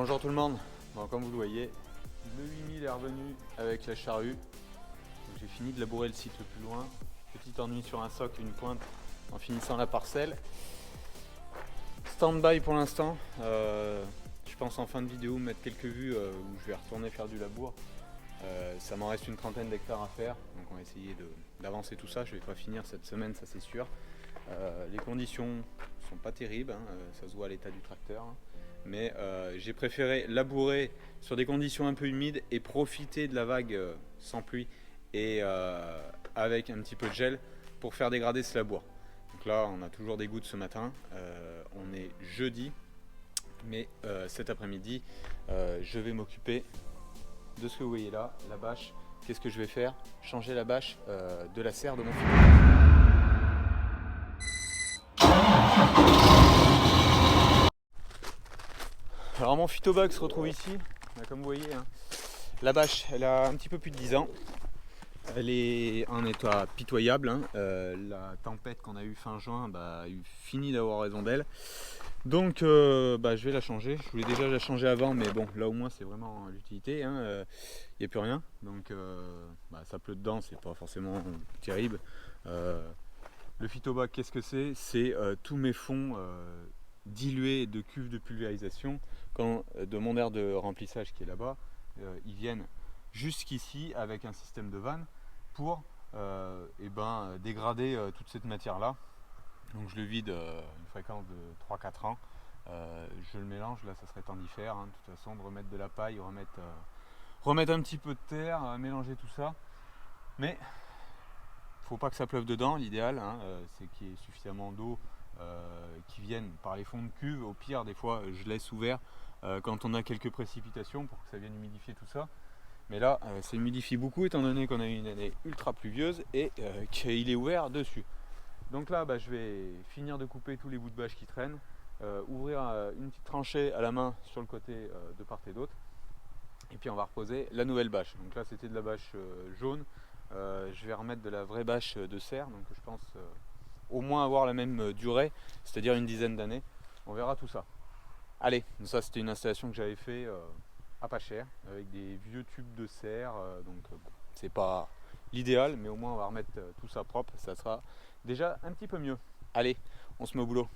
Bonjour tout le monde. Bon, comme vous le voyez, le 8000 est revenu avec la charrue. J'ai fini de labourer le site le plus loin. Petit ennui sur un socle, une pointe en finissant la parcelle. Stand-by pour l'instant. Je pense en fin de vidéo mettre quelques vues où je vais retourner faire du labour. Ça m'en reste une trentaine d'hectares à faire, donc on va essayer d'avancer tout ça. Je ne vais pas finir cette semaine, ça c'est sûr. Les conditions sont pas terribles, hein, ça se voit à l'état du tracteur, hein. Mais j'ai préféré labourer sur des conditions un peu humides et profiter de la vague sans pluie et avec un petit peu de gel pour faire dégrader ce labour. Donc là on a toujours des gouttes ce matin, on est jeudi, mais cet après-midi je vais m'occuper de ce que vous voyez là, la bâche. Qu'est-ce que je vais faire? Changer la bâche de la serre de mon phyto. Alors mon phytobag se retrouve ici, comme vous voyez, hein. La bâche elle a un petit peu plus de 10 ans, elle est en état pitoyable, hein. La tempête qu'on a eue fin juin a eu fini d'avoir raison d'elle. Donc je vais la changer. Je voulais déjà la changer avant, mais bon, là au moins c'est vraiment l'utilité, hein. Il n'y a plus rien, donc ça pleut dedans, c'est pas forcément terrible. Le phytobag, qu'est-ce que c'est? C'est tous mes fonds dilués de cuves de pulvérisation de mon aire de remplissage qui est là-bas. Ils viennent jusqu'ici avec un système de vanne pour dégrader toute cette matière-là. Donc je le vide une fréquence de 3-4 ans. Je le mélange, là ça serait temps d'y faire, hein, de toute façon, de remettre de la paille, remettre un petit peu de terre, mélanger tout ça. Mais faut pas que ça pleuve dedans, l'idéal, hein, c'est qu'il y ait suffisamment d'eau qui vienne par les fonds de cuve. Au pire, des fois je laisse ouvert quand on a quelques précipitations pour que ça vienne humidifier tout ça. Mais là ça humidifie beaucoup étant donné qu'on a eu une année ultra pluvieuse et qu'il est ouvert dessus. Donc là je vais finir de couper tous les bouts de bâche qui traînent, ouvrir une petite tranchée à la main sur le côté de part et d'autre, et puis on va reposer la nouvelle bâche. Donc là c'était de la bâche jaune, je vais remettre de la vraie bâche de serre, donc je pense au moins avoir la même durée, c'est-à-dire une dizaine d'années. On verra tout ça. Allez, ça c'était une installation que j'avais fait à pas cher, avec des vieux tubes de serre, c'est pas l'idéal, mais au moins on va remettre tout ça propre, ça sera déjà un petit peu mieux. Allez, on se met au boulot.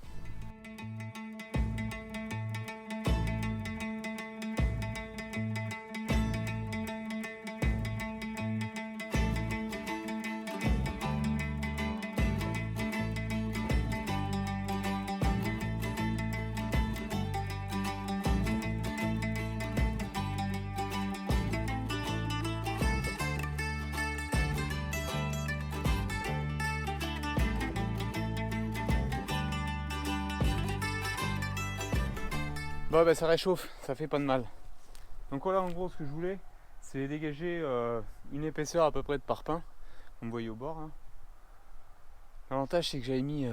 Bon ça réchauffe, ça fait pas de mal. Donc voilà, en gros ce que je voulais, c'est dégager une épaisseur à peu près de parpaing, comme vous voyez au bord, hein. L'avantage c'est que j'avais mis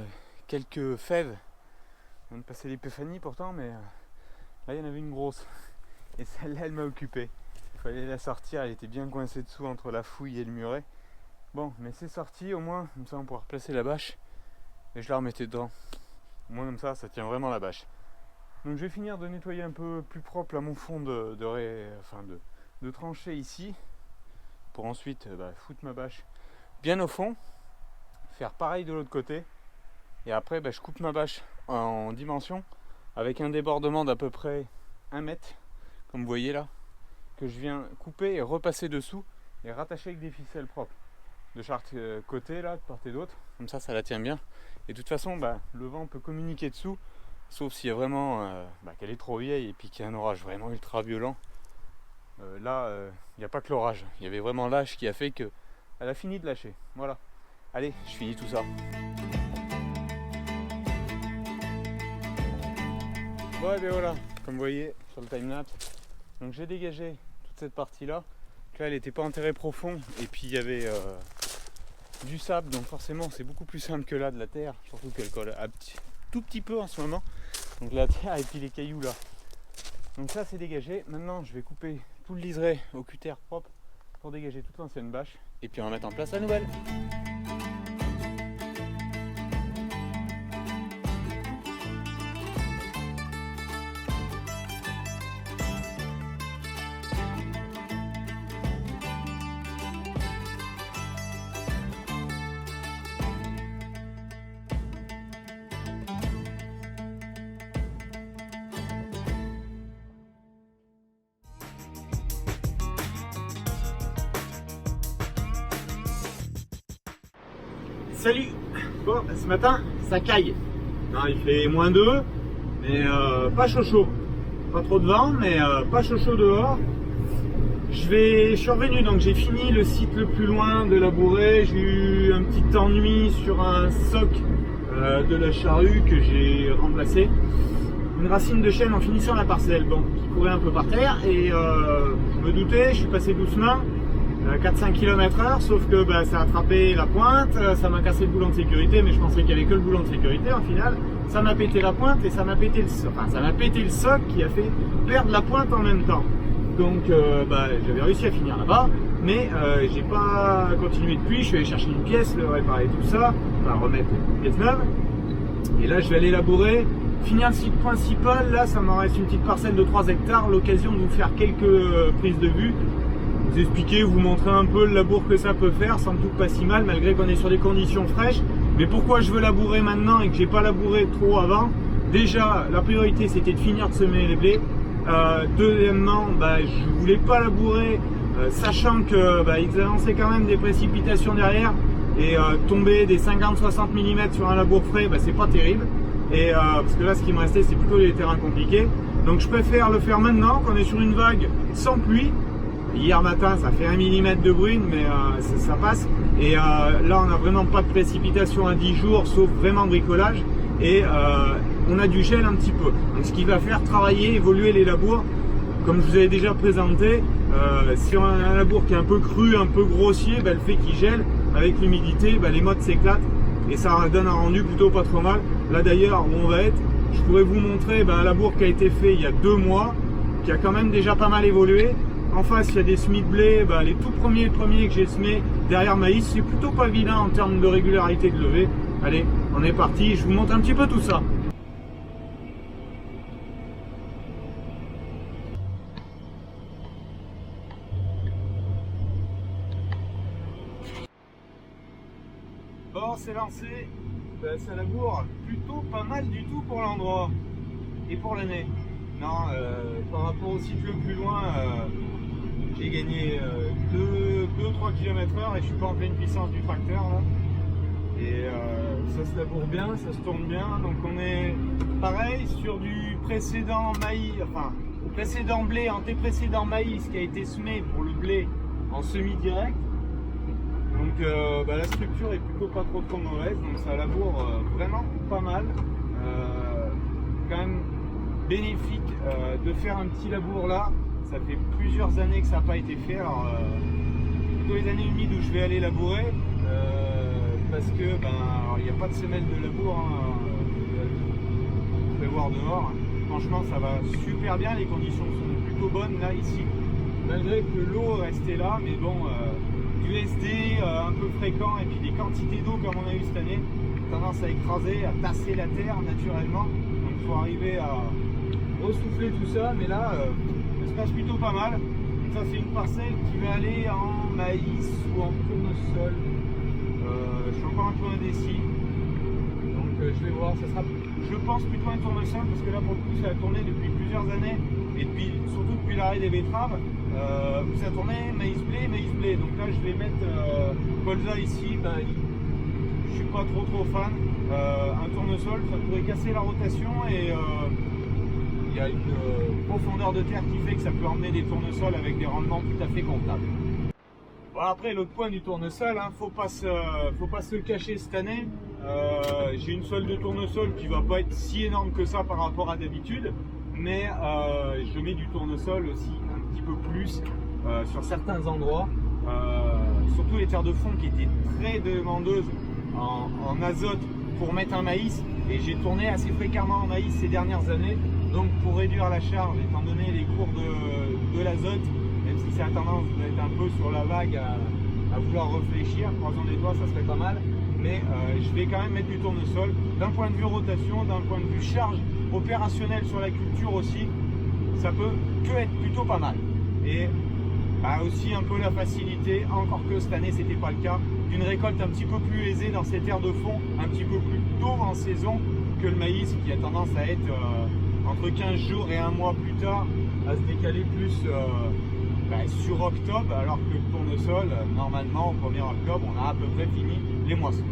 quelques fèves. On vient de passer l'épiphanie pourtant, mais là il y en avait une grosse. Et celle-là elle m'a occupé. Il fallait la sortir, elle était bien coincée dessous entre la fouille et le muret. Bon, mais c'est sorti au moins, comme ça on pourra replacer la bâche. Et je la remettais dedans. Au moins comme ça tient vraiment la bâche. Donc je vais finir de nettoyer un peu plus propre à mon fond de tranchée ici, pour ensuite foutre ma bâche bien au fond, faire pareil de l'autre côté, et après je coupe ma bâche en dimension avec un débordement d'à peu près 1 mètre, comme vous voyez là, que je viens couper et repasser dessous et rattacher avec des ficelles propres de chaque côté là, de part et d'autre, comme ça la tient bien. Et de toute façon le vent peut communiquer dessous, sauf s'il y a vraiment qu'elle est trop vieille et puis qu'il y a un orage vraiment ultra violent. Là il n'y a pas que l'orage, il y avait vraiment l'âge qui a fait qu'elle a fini de lâcher. Voilà, allez, je finis tout ça. Bon, et voilà, comme vous voyez sur le timelapse, donc j'ai dégagé toute cette partie là. Là elle n'était pas enterrée profond et puis il y avait du sable, donc forcément c'est beaucoup plus simple que là de la terre, surtout qu'elle colle tout petit peu en ce moment. Donc la terre et puis les cailloux là. Donc ça c'est dégagé. Maintenant je vais couper tout le liseré au cutter propre pour dégager toute l'ancienne bâche et puis on va mettre en place la nouvelle. Salut. Bon, ce matin, ça caille. Non, il fait -2, mais pas chaud chaud. Pas trop de vent, mais pas chaud chaud dehors. Je suis revenu, donc j'ai fini le site le plus loin de labourer. J'ai eu un petit ennui sur un soc de la charrue que j'ai remplacé. Une racine de chêne en finissant la parcelle, bon, qui courait un peu par terre, et je me doutais, je suis passé doucement, 4-5 km/h, sauf que ça a attrapé la pointe, ça m'a cassé le boulon de sécurité, mais je pensais qu'il n'y avait que le boulon de sécurité. En final, ça m'a pété la pointe et ça m'a pété le soc qui a fait perdre la pointe en même temps. Donc j'avais réussi à finir là-bas, mais j'ai pas continué depuis. Je suis allé chercher une pièce, le réparer tout ça, enfin remettre une pièce neuve, et là je vais aller labourer. Finir le site principal, là ça me reste une petite parcelle de 3 hectares, l'occasion de vous faire quelques prises de vue, vous expliquer, vous montrer un peu le labour que ça peut faire, sans doute pas si mal malgré qu'on est sur des conditions fraîches. Mais pourquoi je veux labourer maintenant et que j'ai pas labouré trop avant? Déjà, la priorité c'était de finir de semer les blés. Deuxièmement, je voulais pas labourer, sachant que ils annonçaient quand même des précipitations derrière, et tomber des 50-60 mm sur un labour frais, c'est pas terrible. Et parce que là ce qui me restait c'est plutôt les terrains compliqués, donc je préfère le faire maintenant qu'on est sur une vague sans pluie. Hier matin ça fait 1 mm de bruine, mais ça passe, et là on n'a vraiment pas de précipitation à 10 jours sauf vraiment bricolage, et on a du gel un petit peu, donc ce qui va faire travailler, évoluer les labours. Comme je vous avais déjà présenté, si on a un labour qui est un peu cru, un peu grossier, le fait qu'il gèle avec l'humidité, les mottes s'éclatent et ça donne un rendu plutôt pas trop mal. Là d'ailleurs où on va être, je pourrais vous montrer un labour qui a été fait il y a 2 mois, qui a quand même déjà pas mal évolué. En face il y a des semis de blé, les tout premiers que j'ai semés derrière maïs, c'est plutôt pas vilain en termes de régularité de levée. Allez, on est parti, je vous montre un petit peu tout ça. Bon, c'est lancé, ça laboure plutôt pas mal du tout pour l'endroit et pour l'année. Non, par rapport au site le plus loin, j'ai gagné 2-3 km/h et je suis pas en pleine puissance du tracteur là. Et ça se laboure bien, ça se tourne bien. Donc on est pareil sur du précédent maïs, enfin précédent blé, antécédent maïs qui a été semé pour le blé en semi-direct. Donc la structure est plutôt pas trop mauvaise, donc ça laboure vraiment pas mal. Quand même bénéfique de faire un petit labour là. Ça fait plusieurs années que ça n'a pas été fait. Alors plutôt les années humides où je vais aller labourer, parce que il n'y a pas de semelle de labour, prévoir dehors. Franchement ça va super bien, les conditions sont plutôt bonnes là ici, malgré que l'eau est restée là, mais bon. Du SD un peu fréquent, et puis des quantités d'eau comme on a eu cette année, tendance à écraser, à tasser la terre naturellement, donc il faut arriver à ressouffler tout ça. Mais là ça se passe plutôt pas mal. Ça c'est une parcelle qui va aller en maïs ou en tournesol, je suis encore un peu indécis, donc je vais voir. Ça sera, je pense, plutôt un tournesol, parce que là pour le coup ça a tourné depuis plusieurs années, et puis surtout depuis l'arrêt des betteraves, où ça tournait maïs blé. Donc là je vais mettre colza ici, je suis pas trop fan. Un tournesol ça pourrait casser la rotation, et il y a une profondeur de terre qui fait que ça peut emmener des tournesols avec des rendements tout à fait comptables. Bon, après l'autre point du tournesol, faut pas se le cacher cette année. J'ai une sole de tournesol qui va pas être si énorme que ça par rapport à d'habitude, mais je mets du tournesol aussi un petit peu plus sur certains endroits, surtout les terres de fond qui étaient très demandeuses en azote pour mettre un maïs, et j'ai tourné assez fréquemment en maïs ces dernières années. Donc pour réduire la charge, étant donné les cours de l'azote, même si ça a tendance d'être un peu sur la vague à vouloir réfléchir, croisons les doigts, ça serait pas mal, mais je vais quand même mettre du tournesol. D'un point de vue rotation, d'un point de vue charge opérationnelle sur la culture aussi, ça peut que être plutôt pas mal. Et aussi un peu la facilité, encore que cette année c'était pas le cas, d'une récolte un petit peu plus aisée dans ces terres de fond, un petit peu plus tôt en saison que le maïs, qui a tendance à être entre 15 jours et 1 mois plus tard, à se décaler plus sur octobre, alors que le tournesol, normalement au 1er octobre, on a à peu près fini les moissons.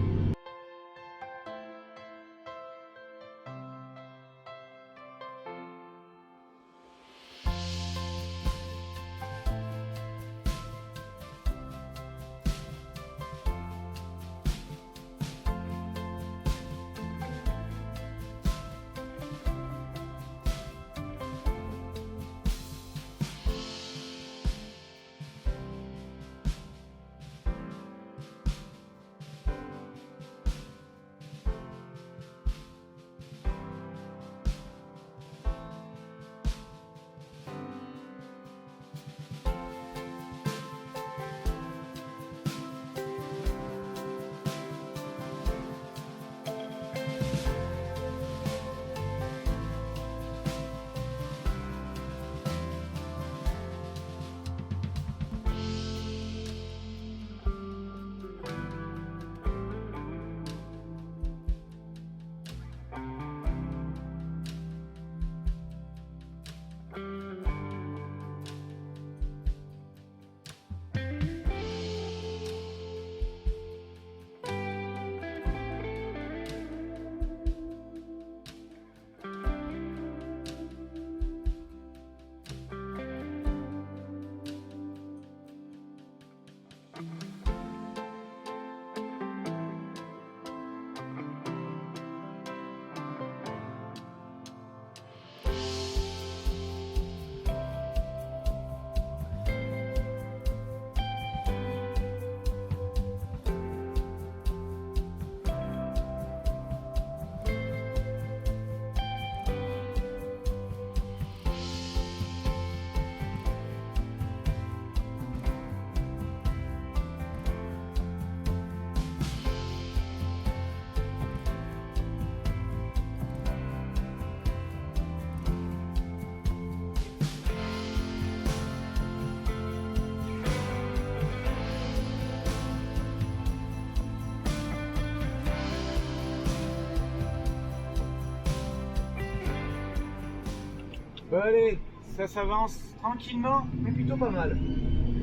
Bon allez, ça s'avance tranquillement, mais plutôt pas mal.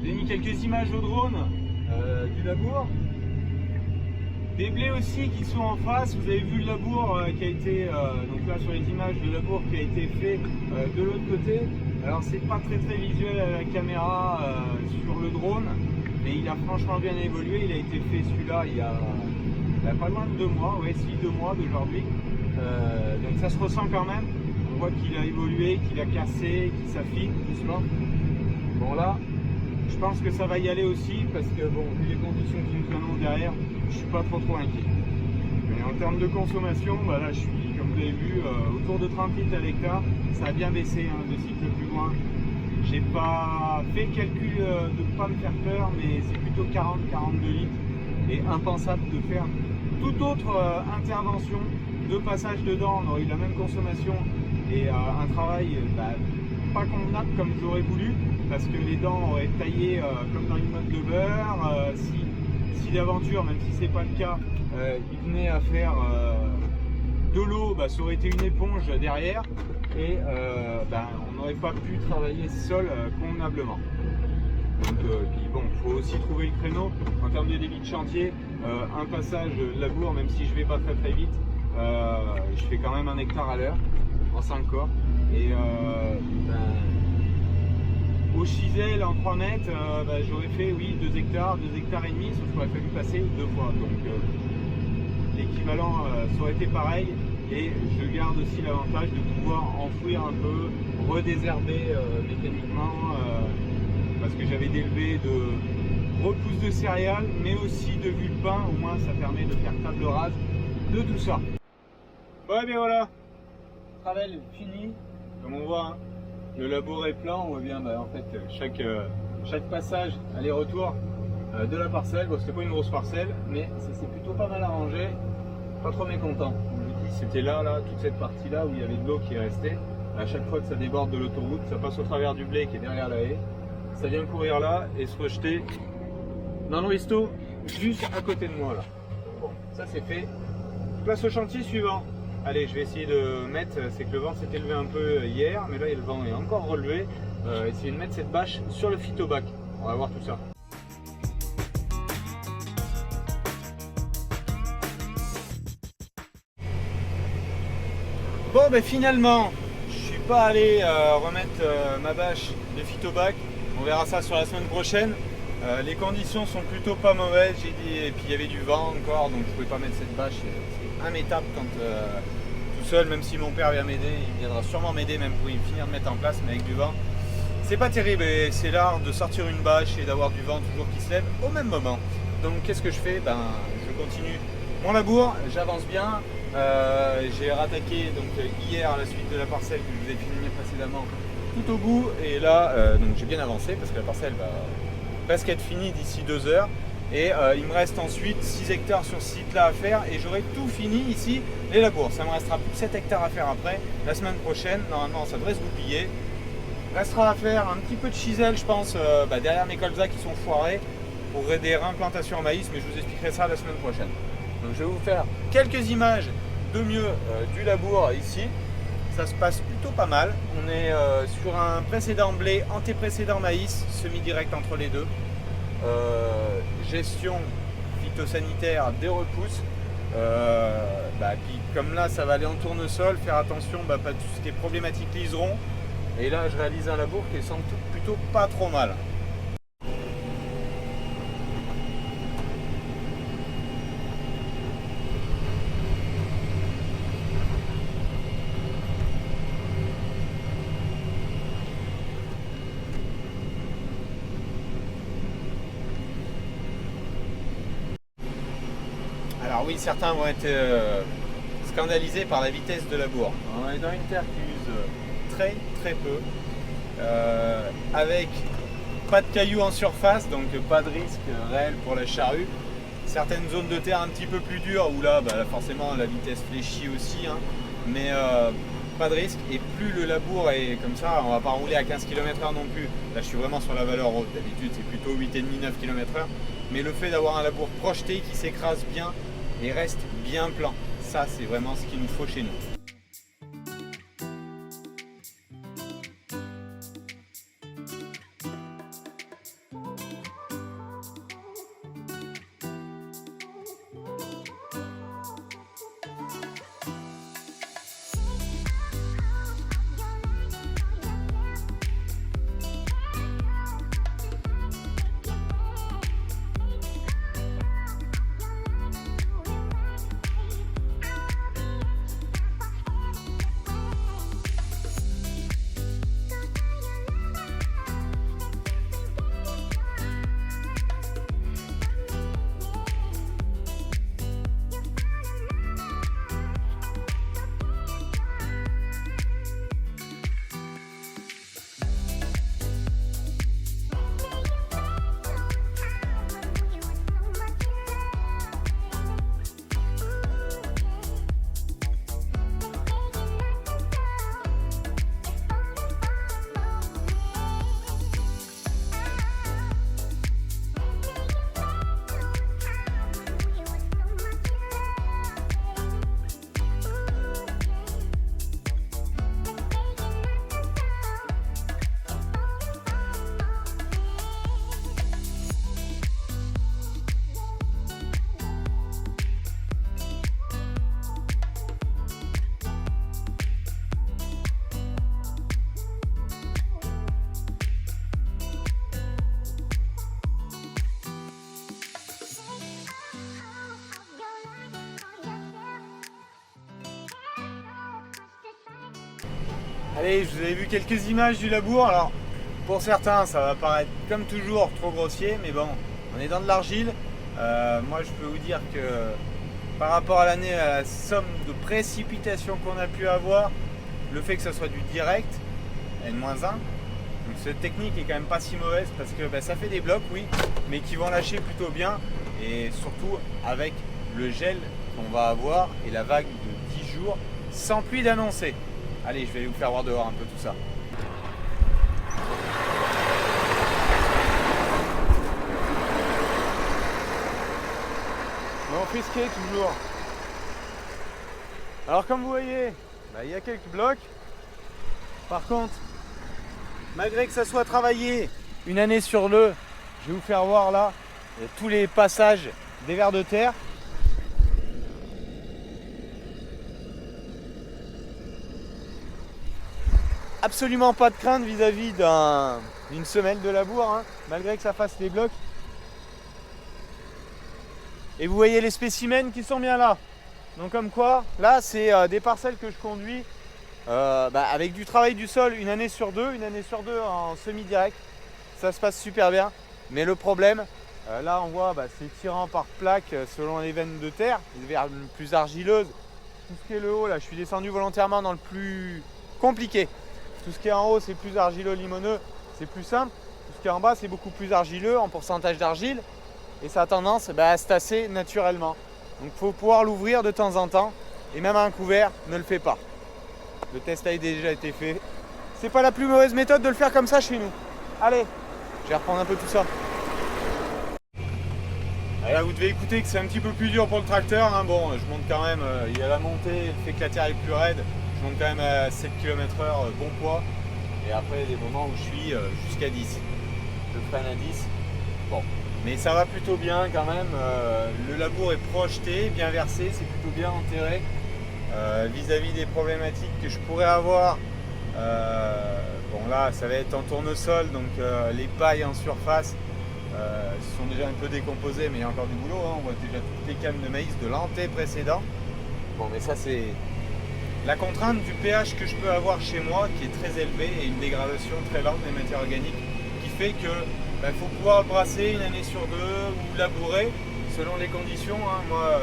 J'ai mis quelques images au drone du labour. Des blés aussi qui sont en face. Vous avez vu le labour qui a été, donc là sur les images, le labour qui a été fait de l'autre côté. Alors c'est pas très visuel à la caméra sur le drone, mais il a franchement bien évolué. Il a été fait celui-là il y a pas loin de 2 mois, ouais, si 2 mois d'aujourd'hui. Donc ça se ressent quand même. On voit qu'il a évolué, qu'il a cassé, qu'il s'affine doucement. Bon là, je pense que ça va y aller aussi parce que bon, vu les conditions qui nous annoncent derrière, je suis pas trop inquiet. Mais en termes de consommation, bah là je suis, comme vous avez vu, autour de 30 litres à l'hectare. Ça a bien baissé hein, de cycle plus loin. J'ai pas fait le calcul de ne pas me faire peur, mais c'est plutôt 40-42 litres. Et impensable de faire toute autre intervention de passage dedans. On aurait eu la même consommation et un travail pas convenable comme j'aurais voulu, parce que les dents auraient taillé comme dans une motte de beurre. Si d'aventure, même si c'est pas le cas, il venait à faire de l'eau, ça aurait été une éponge derrière et on n'aurait pas pu travailler ce sol convenablement. Donc, puis bon, il faut aussi trouver le créneau en termes de débit de chantier. Un passage labour, même si je vais pas très vite, je fais quand même 1 hectare à l'heure en 5 corps. Et au chisel en 3 mètres, j'aurais fait oui 2 hectares et demi, sauf qu'il aurait fallu passer 2 fois. Donc l'équivalent ça aurait été pareil. Et je garde aussi l'avantage de pouvoir enfouir un peu, redésherber mécaniquement, parce que j'avais délevé de repousses de céréales, mais aussi de vulpin. Au moins ça permet de faire table rase de tout ça. Ouais, mais voilà, travail fini. Comme on voit, hein, le labour est plein. On voit bien en fait chaque passage aller-retour de la parcelle. Bon, c'était pas une grosse parcelle, mais ça s'est plutôt pas mal arrangé. Pas trop mécontent. Comme je dis, c'était là, toute cette partie-là où il y avait de l'eau qui est restée. À chaque fois que ça déborde de l'autoroute, ça passe au travers du blé qui est derrière la haie. Ça vient courir là et se rejeter dans le ruisseau juste à côté de moi là. Bon, ça c'est fait. Place au chantier suivant. Allez, je vais essayer de mettre, c'est que le vent s'est élevé un peu hier, mais là le vent est encore relevé. Essayer de mettre cette bâche sur le phytobac. On va voir tout ça. Bon, finalement, je suis pas allé remettre ma bâche de phytobac. On verra ça sur la semaine prochaine. Les conditions sont plutôt pas mauvaises, j'ai dit, et puis il y avait du vent encore, donc je pouvais pas mettre cette bâche. C'est immétable quand tout seul, même si mon père vient m'aider, il viendra sûrement m'aider même pour finir de mettre en place, mais avec du vent, c'est pas terrible. Et c'est l'art de sortir une bâche et d'avoir du vent toujours qui se lève au même moment. Donc qu'est-ce que je fais? Je continue mon labour, j'avance bien. J'ai rattaqué donc hier à la suite de la parcelle que je vous ai filmé précédemment tout au bout, et là donc j'ai bien avancé parce que la parcelle va presque être finie d'ici 2 heures, et il me reste ensuite 6 hectares sur ce site là à faire et j'aurai tout fini ici, les labours. Ça me restera plus que 7 hectares à faire après. La semaine prochaine normalement ça devrait se goupiller. Restera à faire un petit peu de chisel je pense derrière mes colzas qui sont foirés pour des réimplantations en maïs, mais je vous expliquerai ça la semaine prochaine. Donc je vais vous faire quelques images de mieux du labour ici. Ça se passe plutôt pas mal. On est sur un précédent blé, antécédent maïs, semi-direct entre les deux. Gestion phytosanitaire des repousses. Puis comme là ça va aller en tournesol, faire attention pas tout ce qui est problématique liseron. Et là je réalise un labour qui est sans doute plutôt pas trop mal. Alors oui, certains vont être scandalisés par la vitesse de labour. On est dans une terre qui use très peu, avec pas de cailloux en surface, donc pas de risque réel pour la charrue. Certaines zones de terre un petit peu plus dures où là forcément la vitesse fléchit aussi, hein, mais pas de risque. Et plus le labour est comme ça, on va pas rouler à 15 km/h non plus. Là je suis vraiment sur la valeur haute, d'habitude c'est plutôt 8,5-9 km/h. Mais le fait d'avoir un labour projeté qui s'écrase bien et reste bien plan, ça c'est vraiment ce qu'il nous faut chez nous. Allez, je vous avais vu quelques images du labour. Alors, pour certains, ça va paraître comme toujours trop grossier, mais bon, on est dans de l'argile. Moi, je peux vous dire que par rapport à l'année, à la somme de précipitations qu'on a pu avoir, le fait que ce soit du direct, N-1, donc cette technique est quand même pas si mauvaise parce que ça fait des blocs, oui, mais qui vont lâcher plutôt bien et surtout avec le gel qu'on va avoir et la vague de 10 jours sans pluie d'annoncer. Allez, je vais vous faire voir dehors un peu tout ça. Bon, frisqué toujours. Alors comme vous voyez, il y a quelques blocs. Par contre, malgré que ça soit travaillé une année sur deux, je vais vous faire voir là tous les passages des vers de terre. Absolument pas de crainte vis-à-vis d'une semelle de labour, hein, malgré que ça fasse des blocs. Et vous voyez les spécimens qui sont bien là. Donc comme quoi, là c'est des parcelles que je conduis avec du travail du sol une année sur deux en semi-direct. Ça se passe super bien. Mais le problème, là on voit c'est tirant par plaque selon les veines de terre, les veines plus argileuses. Tout ce qui est le haut, là je suis descendu volontairement dans le plus compliqué. Tout ce qui est en haut c'est plus argileux-limoneux, c'est plus simple. Tout ce qui est en bas c'est beaucoup plus argileux en pourcentage d'argile. Et ça a tendance à se tasser naturellement. Donc il faut pouvoir l'ouvrir de temps en temps. Et même un couvert ne le fait pas. Le test a déjà été fait. C'est pas la plus mauvaise méthode de le faire comme ça chez nous. Allez, je vais reprendre un peu tout ça. Et là vous devez écouter que c'est un petit peu plus dur pour le tracteur. Hein. Bon, je monte quand même, il y a la montée, le fait que la terre est plus raide. Je monte quand même à 7 km/h bon poids. Et après il y a des moments où je suis jusqu'à 10. Je freine à 10. Bon. Mais ça va plutôt bien quand même, le labour est projeté, bien versé, c'est plutôt bien enterré vis-à-vis des problématiques que je pourrais avoir. Bon là ça va être en tournesol, donc les pailles en surface sont déjà un peu décomposées, mais il y a encore du boulot, hein. On voit déjà toutes les cannes de maïs de l'anté précédent. Bon mais ça c'est la contrainte du pH que je peux avoir chez moi qui est très élevé et une dégradation très lente des matières organiques qui fait que il faut pouvoir brasser une année sur deux ou labourer selon les conditions. Hein. Moi,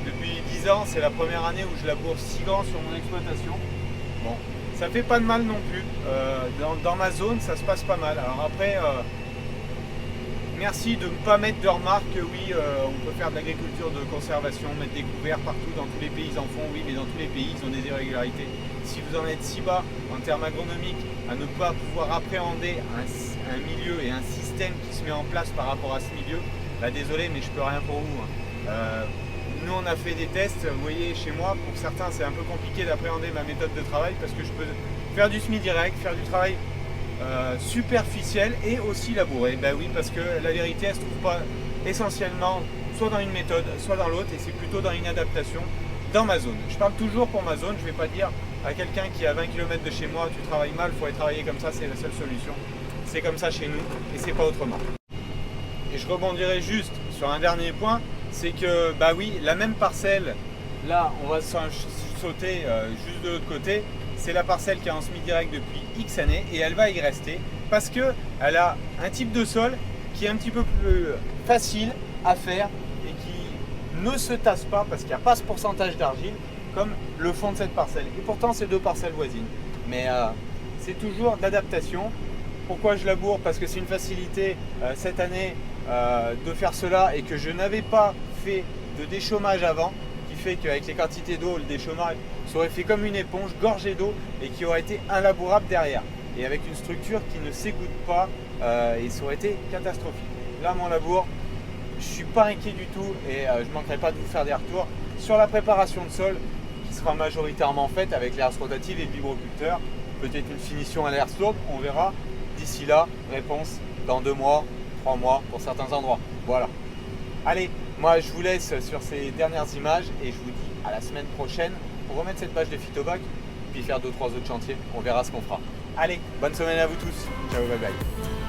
depuis 10 ans, c'est la première année où je laboure 6 ans sur mon exploitation. Bon, ça fait pas de mal non plus. Dans ma zone, ça se passe pas mal. Alors après, merci de ne pas mettre de remarques que oui, on peut faire de l'agriculture de conservation, mettre des couverts partout, dans tous les pays ils en font, oui, mais dans tous les pays ils ont des irrégularités. Si vous en êtes si bas en termes agronomiques à ne pas pouvoir appréhender un milieu et un système qui se met en place par rapport à ce milieu, désolé mais je peux rien pour vous. Hein. Nous on a fait des tests, vous voyez chez moi, pour certains c'est un peu compliqué d'appréhender ma méthode de travail parce que je peux faire du semi-direct, faire du travail superficiel et aussi labouré. Ben oui, parce que la vérité elle se trouve pas essentiellement soit dans une méthode, soit dans l'autre, et c'est plutôt dans une adaptation dans ma zone. Je parle toujours pour ma zone, je ne vais pas dire à quelqu'un qui est à 20 km de chez moi, tu travailles mal, il faut aller travailler comme ça, c'est la seule solution. C'est comme ça chez nous et c'est pas autrement. Et je rebondirai juste sur un dernier point, c'est que oui, la même parcelle, là on va sauter juste de l'autre côté, c'est la parcelle qui est en semi-direct depuis X années et elle va y rester parce qu'elle a un type de sol qui est un petit peu plus facile à faire et qui ne se tasse pas parce qu'il n'y a pas ce pourcentage d'argile comme le fond de cette parcelle. Et pourtant c'est deux parcelles voisines. Mais c'est toujours d'adaptation. Pourquoi je laboure? Parce que c'est une facilité cette année de faire cela et que je n'avais pas fait de déchômage avant, qui fait qu'avec les quantités d'eau, le déchômage serait fait comme une éponge, gorgé d'eau et qui aurait été inlabourable derrière. Et avec une structure qui ne s'égoutte pas et ça aurait été catastrophique. Là mon labour, je ne suis pas inquiet du tout et je ne manquerai pas de vous faire des retours sur la préparation de sol qui sera majoritairement faite avec les herses rotatives et le vibroculteur. Peut-être une finition à l'air sourde, on verra. D'ici là, réponse dans 2 mois, 3 mois pour certains endroits. Voilà. Allez, moi je vous laisse sur ces dernières images et je vous dis à la semaine prochaine pour remettre cette page de Phytobac puis faire 2-3 autres chantiers. On verra ce qu'on fera. Allez, bonne semaine à vous tous. Ciao, bye bye.